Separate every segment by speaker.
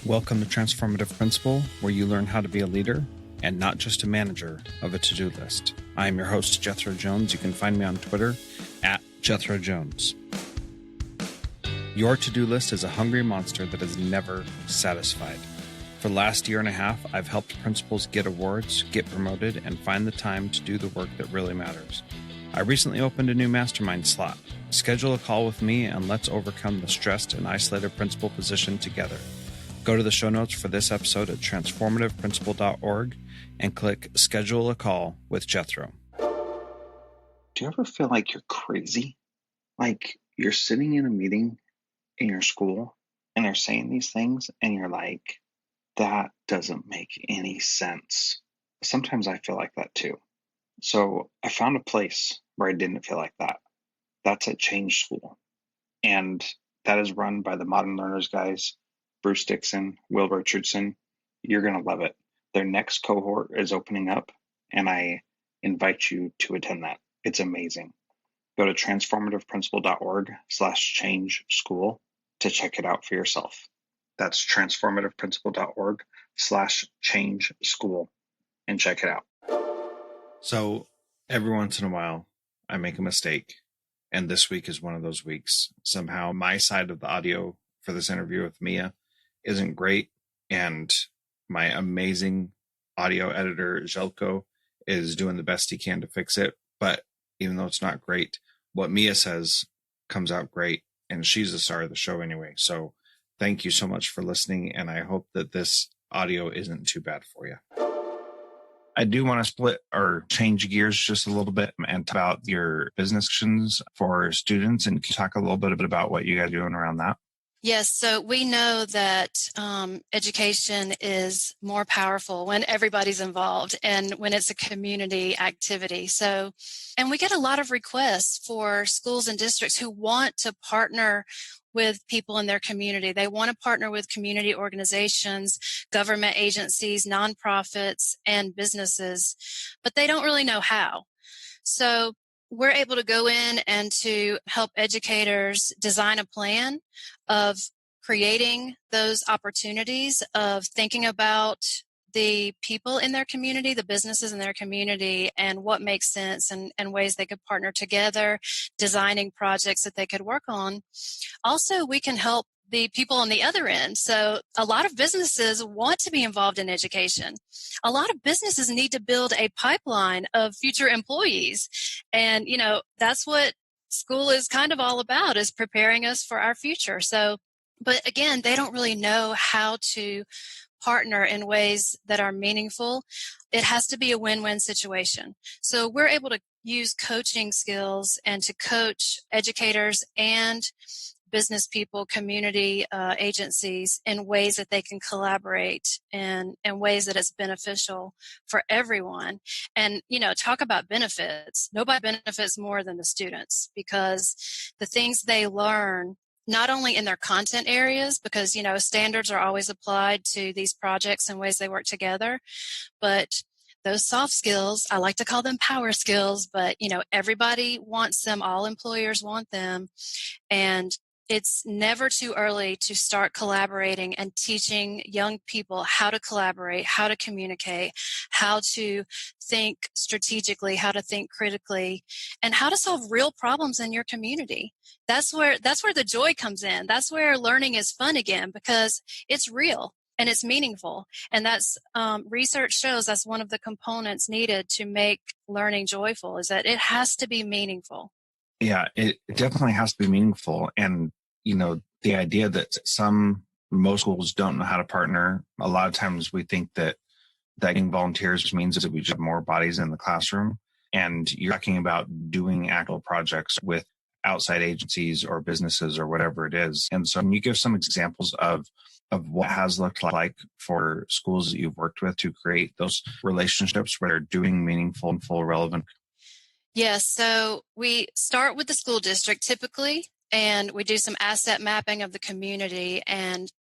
Speaker 1: Welcome to Transformative Principal, where you learn how to be a leader and not just a manager of a to-do list. I am your host, Jethro Jones. You can find me on Twitter at Jethro Jones. Your to-do list is a hungry monster that is never satisfied. For the last year and a half, I've helped principals get awards, get promoted, and find the time to do the work that really matters. I recently opened a new mastermind slot. Schedule a call with me and let's overcome the stressed and isolated principal position together. Go to the show notes for this episode at transformativeprincipal.org and click Schedule a Call with Jethro.
Speaker 2: Do you ever feel like you're crazy? Like you're sitting in a meeting in your school and they're saying these things and you're like, that doesn't make any sense. Sometimes I feel like that too. So I found a place where I didn't feel like that. That's at Change School. And that is run by the Modern Learners guys, Bruce Dixon, Will Richardson. You're going to love it. Their next cohort is opening up, and I invite you to attend that. It's amazing. Go to transformativeprincipal.org/change school to check it out for yourself. That's transformativeprincipal.org/change school and check it out.
Speaker 1: So every once in a while, I make a mistake. And this week is one of those weeks. Somehow my side of the audio for this interview with Mia isn't great. And my amazing audio editor, Željko, is doing the best he can to fix it. But even though it's not great, what Mia says comes out great. And she's the star of the show anyway. So thank you so much for listening. And I hope that this audio isn't too bad for you. I do want to split or change gears just a little bit and talk about your business actions for students and talk a little bit about what you guys are doing around that.
Speaker 3: Yes, so we know that education is more powerful when everybody's involved and when it's a community activity. So, and we get a lot of requests for schools and districts who want to partner with people in their community. They want to partner with community organizations, government agencies, nonprofits, and businesses, but they don't really know how. So we're able to go in and to help educators design a plan of creating those opportunities, of thinking about the people in their community, the businesses in their community, and what makes sense and ways they could partner together, designing projects that they could work on. Also, we can help the people on the other end. So a lot of businesses want to be involved in education. A lot of businesses need to build a pipeline of future employees. And, you know, that's what school is kind of all about, is preparing us for our future. So, but again, they don't really know how to partner in ways that are meaningful. It has to be a win-win situation. So we're able to use coaching skills and to coach educators and business people, community agencies in ways that they can collaborate and in ways that it's beneficial for everyone. And, you know, talk about benefits. Nobody benefits more than the students, because the things they learn, not only in their content areas, because, you know, standards are always applied to these projects and ways they work together, but those soft skills, I like to call them power skills, but, you know, everybody wants them. All employers want them. And it's never too early to start collaborating and teaching young people how to collaborate, how to communicate, how to think strategically, how to think critically, and how to solve real problems in your community. That's where the joy comes in. That's where learning is fun again, because it's real and it's meaningful. And that's research shows that's one of the components needed to make learning joyful, is that it has to be meaningful.
Speaker 1: Yeah, it definitely has to be meaningful. And, you know, the idea that most schools don't know how to partner, a lot of times we think that getting volunteers means that we should have more bodies in the classroom. And you're talking about doing actual projects with outside agencies or businesses or whatever it is. And so can you give some examples of what has looked like for schools that you've worked with to create those relationships where they're doing meaningful and full relevant?
Speaker 3: Yes, so we start with the school district typically, and we do some asset mapping of the community and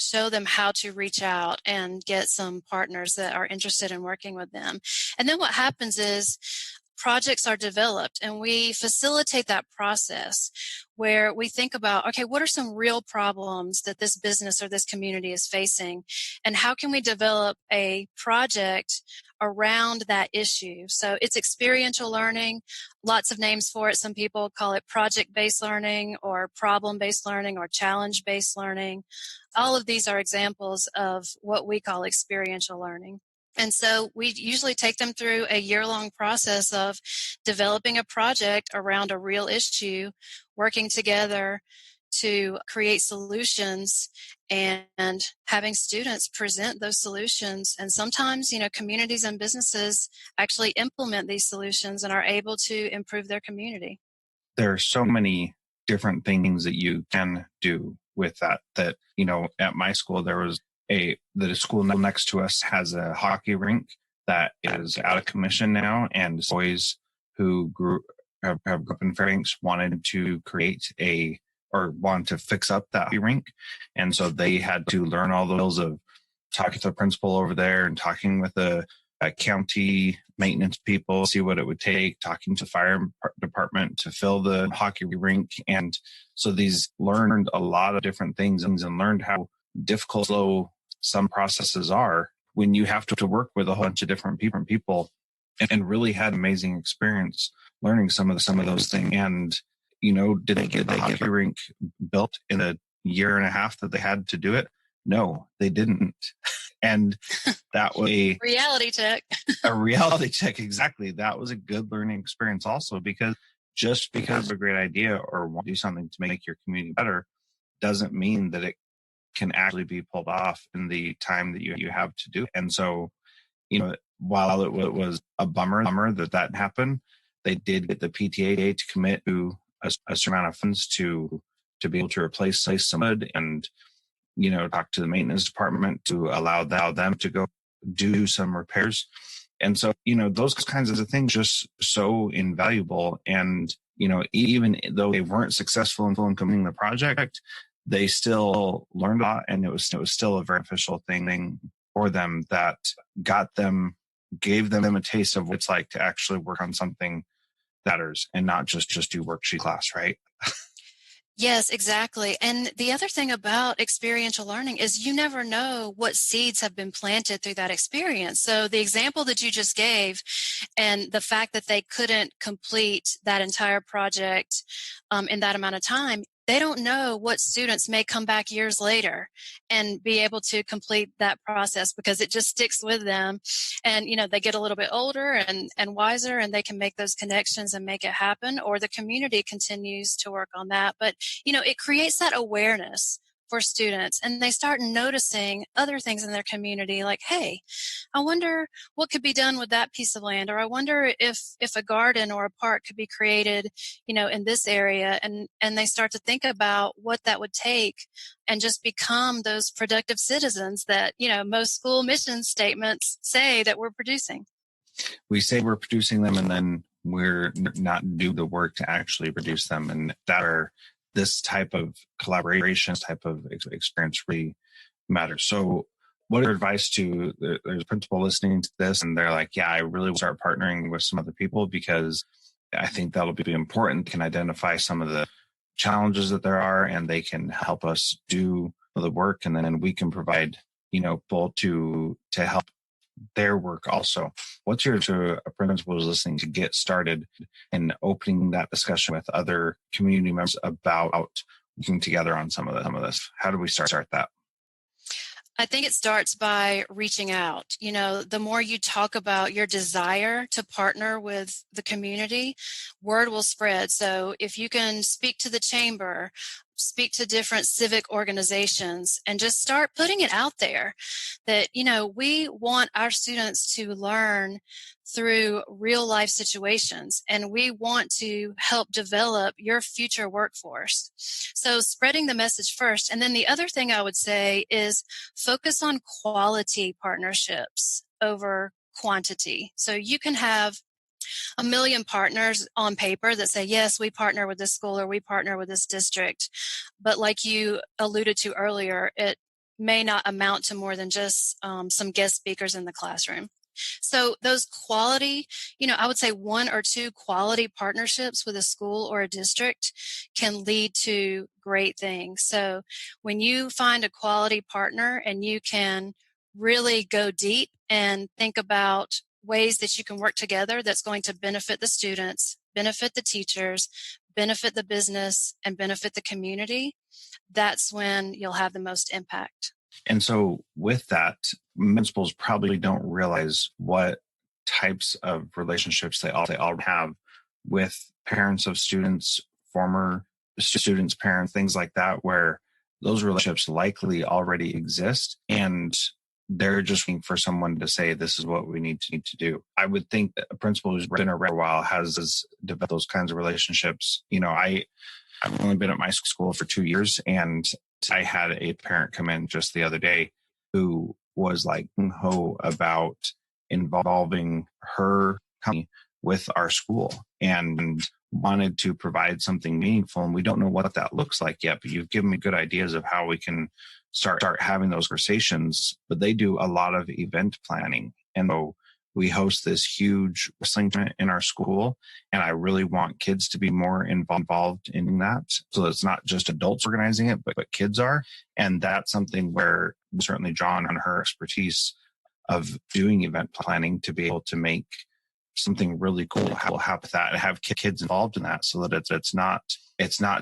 Speaker 3: show them how to reach out and get some partners that are interested in working with them. And then what happens is projects are developed, and we facilitate that process where we think about, okay, what are some real problems that this business or this community is facing, and how can we develop a project around that issue? So it's experiential learning, lots of names for it. Some people call it project-based learning or problem-based learning or challenge-based learning. All of these are examples of what we call experiential learning. And so we usually take them through a year-long process of developing a project around a real issue, working together to create solutions, and having students present those solutions. And sometimes, communities and businesses actually implement these solutions and are able to improve their community.
Speaker 1: There are so many different things that you can do with that, at my school, there was the school next to us has a hockey rink that is out of commission now. And boys who have grew up in Fairbanks wanted to want to fix up that hockey rink. And so they had to learn all the skills of talking to the principal over there and talking with the county maintenance people, see what it would take, talking to the fire department to fill the hockey rink. And so these learned a lot of different things and learned how difficult, slow some processes are when you have to work with a whole bunch of different people, and really had amazing experience learning some of those things. And, did they get the hockey rink built in a year and a half that they had to do it? No, they didn't. And that was a
Speaker 3: reality check.
Speaker 1: A reality check. Exactly. That was a good learning experience also, because just because of a great idea or want to do something to make your community better doesn't mean that it can actually be pulled off in the time that you have to do it. And so, while it was a bummer that happened, they did get the PTA to commit to a certain amount of funds to be able to replace some wood and, talk to the maintenance department to allow them to go do some repairs. And so, those kinds of things just so invaluable. And, even though they weren't successful in completing the project, they still learned a lot, and it was still a very beneficial thing for them that gave them a taste of what it's like to actually work on something that matters and not just do worksheet class, right?
Speaker 3: Yes, exactly. And the other thing about experiential learning is you never know what seeds have been planted through that experience. So the example that you just gave and the fact that they couldn't complete that entire project in that amount of time, they don't know what students may come back years later and be able to complete that process because it just sticks with them. And, they get a little bit older and wiser, and they can make those connections and make it happen, or the community continues to work on that. But, it creates that awareness for students, and they start noticing other things in their community like, hey, I wonder what could be done with that piece of land, or I wonder if a garden or a park could be created, in this area, and they start to think about what that would take and just become those productive citizens that, most school mission statements say that we're producing.
Speaker 1: We say we're producing them, and then we're not do the work to actually produce them. And this type of collaboration, this type of experience really matters. So what are your advice to, there's a principal listening to this and they're like, yeah, I really will start partnering with some other people because I think that'll be important, can identify some of the challenges that there are, and they can help us do the work. And then we can provide, both to help their work also. What's your to a principal who's listening to get started in opening that discussion with other community members about working together on some of this? How do we start that?
Speaker 3: I think it starts by reaching out. The more you talk about your desire to partner with the community, word will spread. So if you can speak to the chamber, speak to different civic organizations, and just start putting it out there that, we want our students to learn through real life situations, and we want to help develop your future workforce. So spreading the message first. And then the other thing I would say is focus on quality partnerships over quantity. So you can have a million partners on paper that say, yes, we partner with this school or we partner with this district. But like you alluded to earlier, it may not amount to more than just some guest speakers in the classroom. So those quality, I would say 1 or 2 quality partnerships with a school or a district can lead to great things. So when you find a quality partner and you can really go deep and think about ways that you can work together that's going to benefit the students, benefit the teachers, benefit the business, and benefit the community, that's when you'll have the most impact.
Speaker 1: And so with that, principals probably don't realize what types of relationships they all have with parents of students, former students, parents, things like that, where those relationships likely already exist. And they're just looking for someone to say, this is what we need to do. I would think that a principal who's been around for a while has developed those kinds of relationships. I've only been at my school for 2 years, and I had a parent come in just the other day who was like ho about involving her company with our school and wanted to provide something meaningful. And we don't know what that looks like yet, but you've given me good ideas of how we can start having those conversations. But they do a lot of event planning. And so we host this huge wrestling tournament in our school, and I really want kids to be more involved in that. So it's not just adults organizing it, but kids are. And that's something where certainly John and her expertise of doing event planning to be able to make something really cool happen, that and have kids involved in that, so that it's not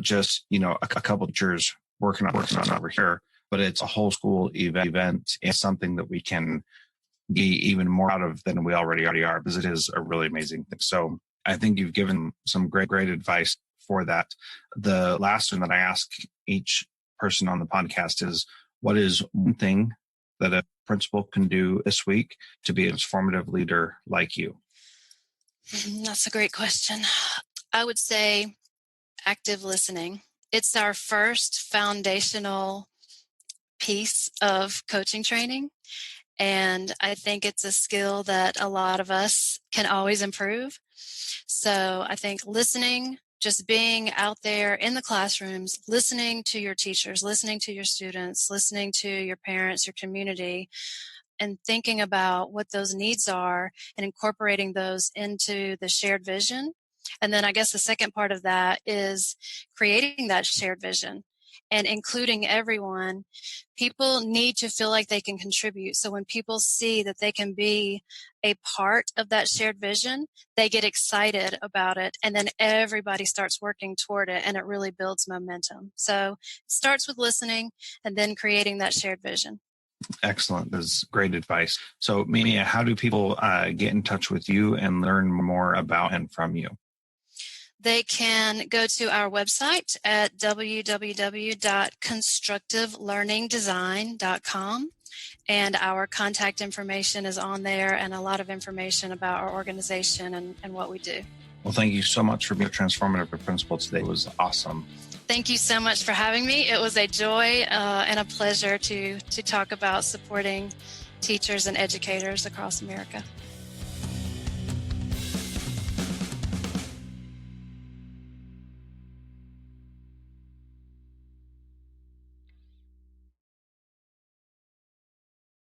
Speaker 1: just a couple of teachers working on over here, but it's a whole school event. It's something that we can be even more out of than we already are, because it is a really amazing thing. So I think you've given some great advice for that. The last one that I ask each person on the podcast is, what is one thing that a principal can do this week to be a transformative leader like you?
Speaker 3: That's a great question. I would say active listening. It's our first foundational piece of coaching training. And I think it's a skill that a lot of us can always improve. So I think listening, just being out there in the classrooms, listening to your teachers, listening to your students, listening to your parents, your community, and thinking about what those needs are and incorporating those into the shared vision. And then I guess the second part of that is creating that shared vision and including everyone. People need to feel like they can contribute. So when people see that they can be a part of that shared vision, they get excited about it. And then everybody starts working toward it, and it really builds momentum. So it starts with listening and then creating that shared vision.
Speaker 1: Excellent. That's great advice. So, Mia, how do people get in touch with you and learn more about and from you?
Speaker 3: They can go to our website at www.constructivelearningdesign.com, and our contact information is on there, and a lot of information about our organization and what we do.
Speaker 1: Well, thank you so much for being a transformative principal today. It was awesome.
Speaker 3: Thank you so much for having me. It was a joy and a pleasure to talk about supporting teachers and educators across America.